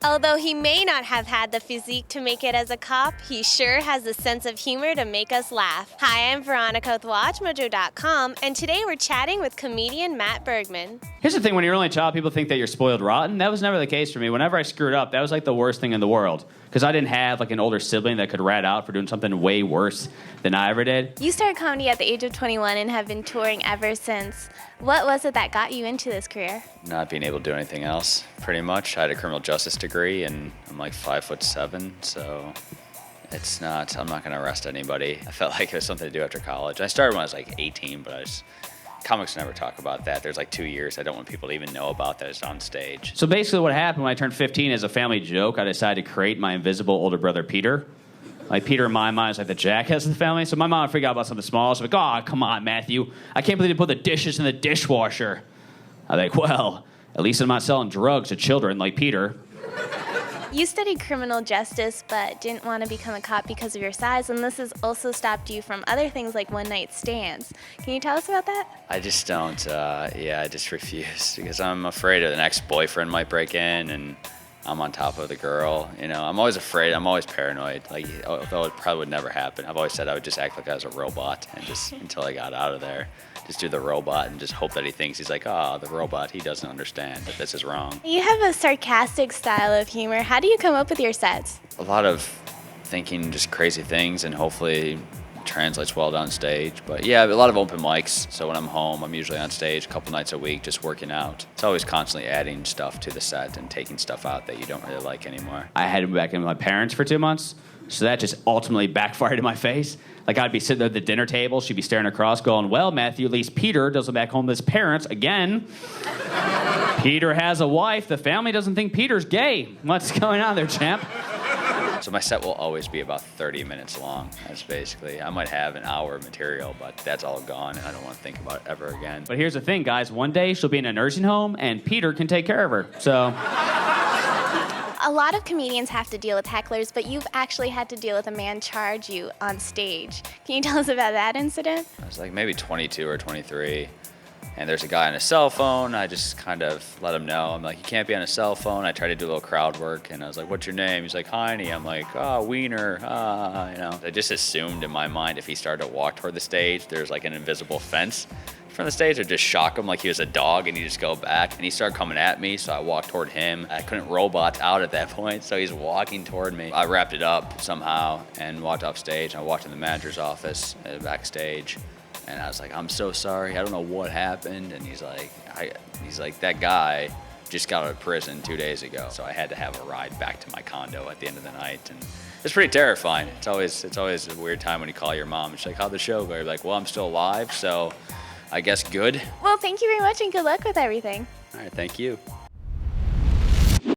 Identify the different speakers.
Speaker 1: Although he may not have had the physique to make it as a cop, he sure has a sense of humor to make us laugh. Hi, I'm Veronica with WatchMojo.com, and today we're chatting with comedian Matt Bergman.
Speaker 2: Here's the thing, when you're only a child, people think that you're spoiled rotten. That was never the case for me. Whenever I screwed up, that was like the worst thing in the world. Because I didn't have like an older sibling that could rat out for doing something way worse than I ever did.
Speaker 1: You started comedy at the age of 21 and have been touring ever since. What was it that got you into this career?
Speaker 3: Not being able to do anything else, pretty much. I had a criminal justice degree, and I'm like 5'7", so I'm not going to arrest anybody. I felt like it was something to do after college. I started when I was like 18, but comics never talk about that. There's like 2 years I don't want people to even know about that it's on stage.
Speaker 2: So basically what happened when I turned 15, as a family joke, I decided to create my invisible older brother, Peter. Like, Peter in my mind is like the jackass of the family. So my mom would freak out about something small. She's like, oh, come on, Matthew. I can't believe you put the dishes in the dishwasher. I'm like, well, at least I'm not selling drugs to children like Peter.
Speaker 1: You studied criminal justice, but didn't want to become a cop because of your size, and this has also stopped you from other things like one-night stands. Can you tell us about that?
Speaker 3: I just don't, I just refuse because I'm afraid of the next boyfriend might break in and I'm on top of the girl. You know, I'm always afraid. I'm always paranoid. Like, although it probably would never happen. I've always said I would just act like I was a robot and just until I got out of there, just do the robot and just hope that he thinks he's like, the robot. He doesn't understand that this is wrong.
Speaker 1: You have a sarcastic style of humor. How do you come up with your sets?
Speaker 3: A lot of thinking just crazy things and hopefully translates well down stage. But yeah, a lot of open mics. So when I'm home, I'm usually on stage a couple nights a week just working out. It's always constantly adding stuff to the set and taking stuff out that you don't really like anymore.
Speaker 2: I had to move back in with my parents for 2 months, so that just ultimately backfired in my face. Like, I'd be sitting there at the dinner table, she'd be staring across going, well, Matthew, at least Peter doesn't back home with his parents again. Peter has a wife. The family doesn't think Peter's gay. What's going on there, champ?
Speaker 3: So my set will always be about 30 minutes long. That's basically, I might have an hour of material, but that's all gone, and I don't want to think about it ever again.
Speaker 2: But here's the thing, guys. One day she'll be in a nursing home, and Peter can take care of her. So
Speaker 1: A lot of comedians have to deal with hecklers, but you've actually had to deal with a man charge you on stage. Can you tell us about that incident?
Speaker 3: I was like maybe 22 or 23. And there's a guy on a cell phone. I just kind of let him know. I'm like, you can't be on a cell phone. I tried to do a little crowd work, and I was like, what's your name? He's like, Heine. I'm like, Wiener, you know. I just assumed in my mind if he started to walk toward the stage, there's like an invisible fence from the stage. I'd just shock him like he was a dog, and he'd just go back. And he started coming at me, so I walked toward him. I couldn't robot out at that point, so he's walking toward me. I wrapped it up somehow and walked off stage. I walked in the manager's office backstage. And I was like, I'm so sorry. I don't know what happened. And he's like, that guy just got out of prison 2 days ago. So I had to have a ride back to my condo at the end of the night. And it's pretty terrifying. It's always a weird time when you call your mom. She's like, how'd the show go? You're like, well, I'm still alive, so I guess good.
Speaker 1: Well, thank you very much, and good luck with everything.
Speaker 3: All right, thank you.